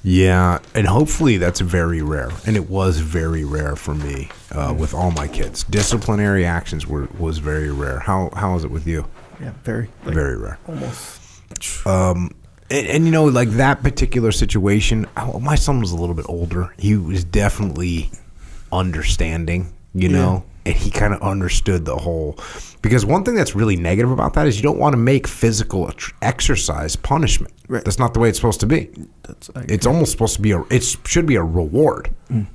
Yeah, and hopefully that's very rare. And it was very rare for me with all my kids. Disciplinary actions was very rare. How is it with you? Yeah, very. Very rare. Almost. And you know, like that particular situation, my son was a little bit older. He was definitely understanding, you know, and he kind of understood the whole. Because one thing that's really negative about that is you don't want to make physical exercise punishment. Right. That's not the way it's supposed to be. It's almost supposed to be it should be a reward.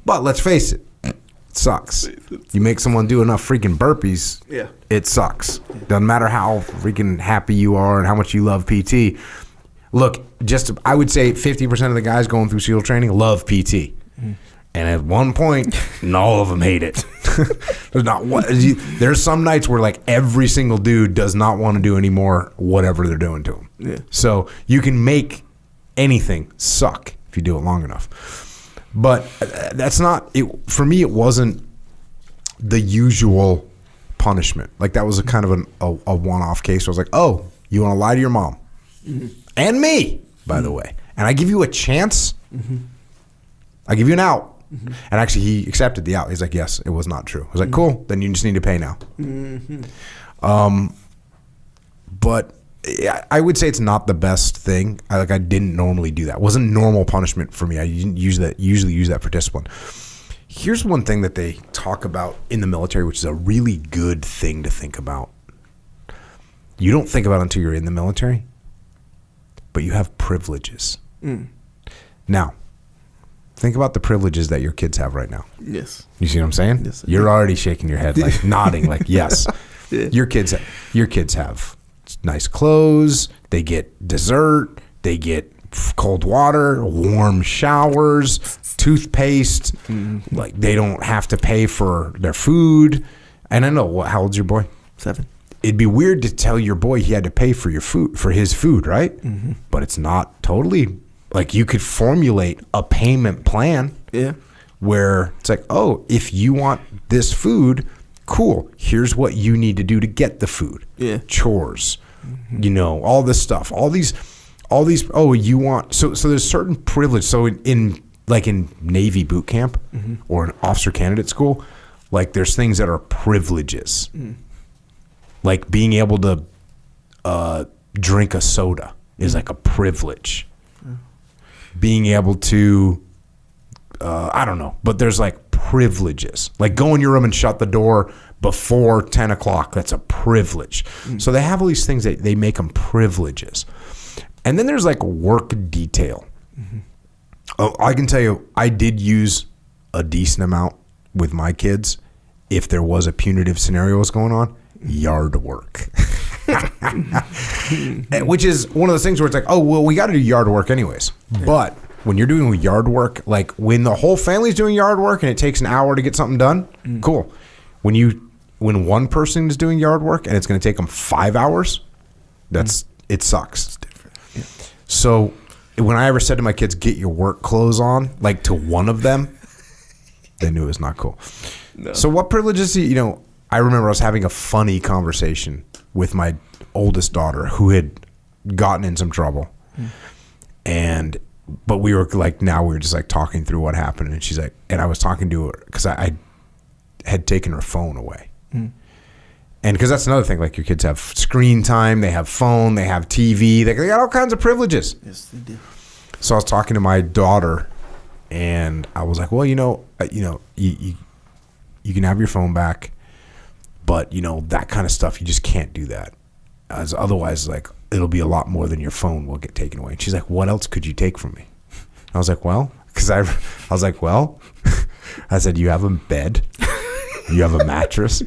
But let's face it, it sucks. You make someone do enough freaking burpees, it sucks. Doesn't matter how freaking happy you are and how much you love PT. Look, I would say 50% of the guys going through SEAL training love PT. And at one point, all of them hate it. There's some nights where like every single dude does not want to do anymore whatever they're doing to them. Yeah. So you can make anything suck if you do it long enough. But that's not it. For me, it wasn't the usual punishment. Like that was a kind of a one-off case. Where I was like, oh, you want to lie to your mom? And me, by the way. And I give you a chance. I give you an out. And actually, he accepted the out. He's like, yes, it was not true. I was like, cool, then you just need to pay now. But I would say it's not the best thing. I didn't normally do that. It wasn't normal punishment for me. I didn't usually use that for discipline. Here's one thing that they talk about in the military, which is a really good thing to think about. You don't think about it until you're in the military, but you have privileges. Now, think about the privileges that your kids have right now. Yes. You see what I'm saying? Yes. You're already shaking your head, like nodding, like yes. Yeah. Your kids have nice clothes. They get dessert. They get cold water, warm showers, toothpaste. Like they don't have to pay for their food. And I know how old's your boy? 7. It'd be weird to tell your boy he had to pay for his food, right? But it's not totally. Like you could formulate a payment plan where it's like, oh, if you want this food, cool. Here's what you need to do to get the food. Yeah. Chores, you know, all this stuff, all these, oh, you want, so there's certain privilege. So in Navy boot camp or an officer candidate school, like there's things that are privileges. Like being able to drink a soda is like a privilege. Being able to, I don't know, but there's like privileges. Like go in your room and shut the door before 10 o'clock. That's a privilege. So they have all these things that they make them privileges. And then there's like work detail. Oh, I can tell you, I did use a decent amount with my kids. If there was a punitive scenario was going on, yard work. Which is one of those things where it's like, oh, well, we got to do yard work anyways. But when you're doing yard work, like when the whole family's doing yard work and it takes an hour to get something done, cool. When one person is doing yard work and it's going to take them 5 hours, it sucks. It's different. Yeah. So when I ever said to my kids, get your work clothes on, like to one of them, they knew it was not cool. No. So what privileges, I remember I was having a funny conversation with my oldest daughter who had gotten in some trouble. But we were just like talking through what happened. And she's like, and I was talking to her because I had taken her phone away. And because that's another thing, like your kids have screen time, they have phone, they have TV, they got all kinds of privileges. Yes, they do. So I was talking to my daughter and I was like, well, you can have your phone back. But, that kind of stuff, you just can't do that. As otherwise, like, it'll be a lot more than your phone will get taken away. And she's like, what else could you take from me? I was like, well, I said, you have a bed, you have a mattress.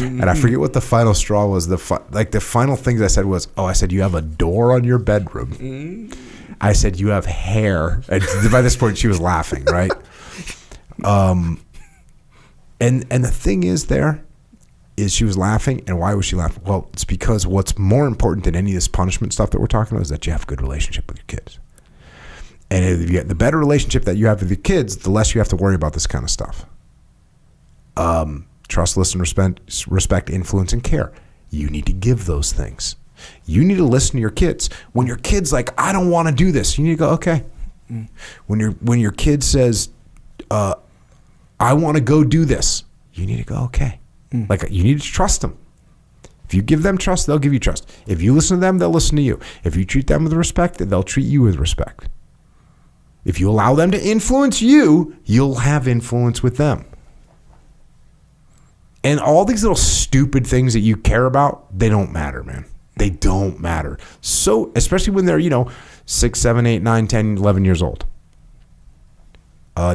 And I forget what the final straw was. The final things I said was, I said, you have a door on your bedroom. I said, you have hair. And by this point, she was laughing, right? And the thing is she was laughing. And why was she laughing? Well, it's because what's more important than any of this punishment stuff that we're talking about is that you have a good relationship with your kids. And if you get the better relationship that you have with your kids, the less you have to worry about this kind of stuff. Trust, listen, respect, influence, and care. You need to give those things. You need to listen to your kids. When your kid's like, I don't want to do this, you need to go, okay, When your kid says, I want to go do this, you need to go, okay. Like, you need to trust them. If you give them trust, they'll give you trust. If you listen to them, they'll listen to you. If you treat them with respect, they'll treat you with respect. If you allow them to influence you, you'll have influence with them. And all these little stupid things that you care about, they don't matter, man. They don't matter. So, especially when they're, 6, 7, 8, 9, 10, 11 years old.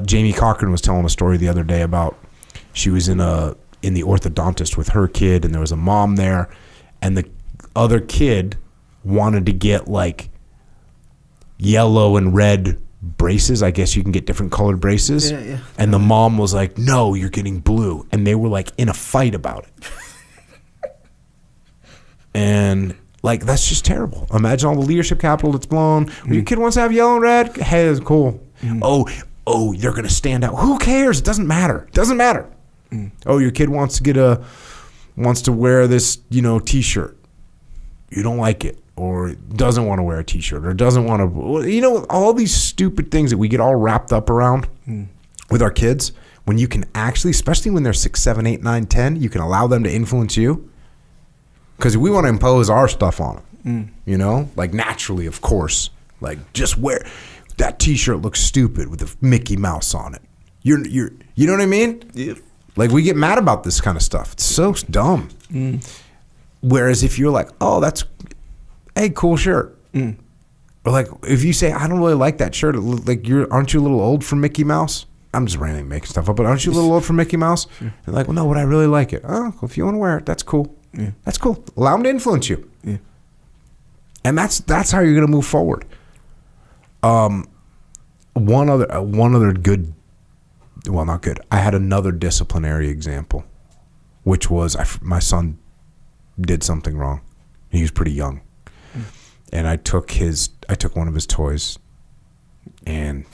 Jamie Cochran was telling a story the other day about she was in the orthodontist with her kid, and there was a mom there, and the other kid wanted to get like yellow and red braces. I guess you can get different colored braces. Yeah. And the mom was like, no, you're getting blue. And they were like in a fight about it. And like, that's just terrible. Imagine all the leadership capital that's blown. Your kid wants to have yellow and red. Hey, it's cool. Oh, they're going to stand out. Who cares? It doesn't matter. Oh, your kid wants to wear this, T-shirt. You don't like it, or doesn't want to wear a T-shirt, or doesn't want to, all these stupid things that we get all wrapped up around with our kids. When you can actually, especially when they're 6, 7, 8, 9, 10, you can allow them to influence you. Because we want to impose our stuff on them, like naturally, of course, like just wear that T-shirt looks stupid with a Mickey Mouse on it. You know what I mean? Yeah. Like, we get mad about this kind of stuff. It's so dumb. Whereas if you're like, oh, hey, cool shirt. Or like, if you say, I don't really like that shirt, like, aren't you a little old for Mickey Mouse? I'm just randomly making stuff up, but aren't you a little old for Mickey Mouse? They're like, well, no, but I really like it. Oh, well, if you want to wear it, that's cool. Yeah. That's cool. Allow them to influence you. Yeah. And that's how you're going to move forward. One other good, well, not good. I had another disciplinary example, which was my son did something wrong. He was pretty young, and I took one of his toys, and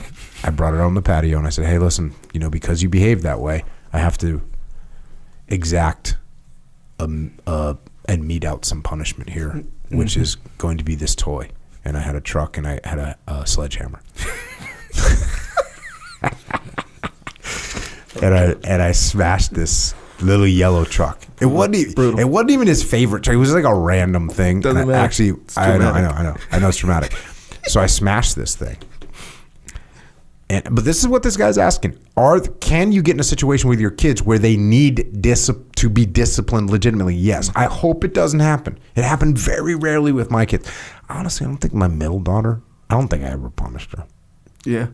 I brought it on the patio, and I said, "Hey, listen, because you behaved that way, I have to exact and mete out some punishment here, which is going to be this toy." And I had a truck, and I had a sledgehammer. and I smashed this little yellow truck. It wasn't even his favorite truck. It was like a random thing. Doesn't matter. Actually, I know it's traumatic. So I smashed this thing. But this is what this guy's asking: can you get in a situation with your kids where they need to be disciplined legitimately? Yes. I hope it doesn't happen. It happened very rarely with my kids. Honestly, I don't think my middle daughter, I don't think I ever punished her. Yeah,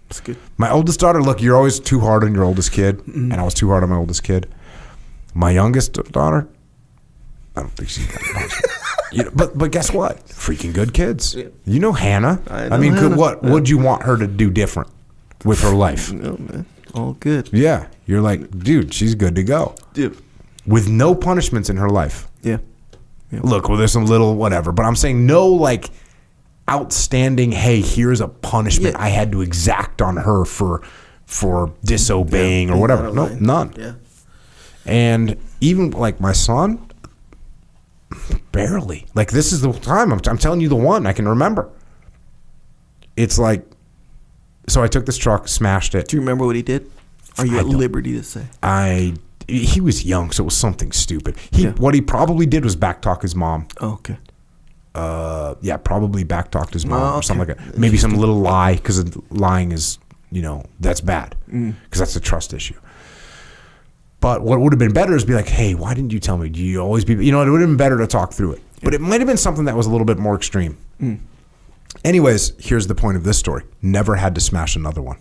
that's good. My oldest daughter, look, you're always too hard on your oldest kid, and I was too hard on my oldest kid. My youngest daughter, I don't think she's got punished. But guess what? Freaking good kids. Yeah. Hannah. I mean, Hannah. What would you want her to do different with her life? No, man. All good. Yeah. You're like, dude, she's good to go. Dude. With no punishments in her life. Yeah. Look, well, there's some little whatever, but I'm saying no, like, outstanding, hey, here's a punishment I had to exact on her for disobeying or whatever. No, none. Yeah. And even like my son, barely. Like, this is the time. I'm telling you, the one I can remember. It's like, so I took this truck, smashed it. Do you remember what he did? Are you at liberty to say? He was young, so it was something stupid. What he probably did was backtalk his mom. Oh, okay. Probably backtalked his mom or something like that. Maybe some little lie, because lying is, that's bad, because that's a trust issue. But what would have been better is be like, hey, why didn't you tell me? Do you always be, it would have been better to talk through it. But it might have been something that was a little bit more extreme. Anyways, here's the point of this story. Never had to smash another one.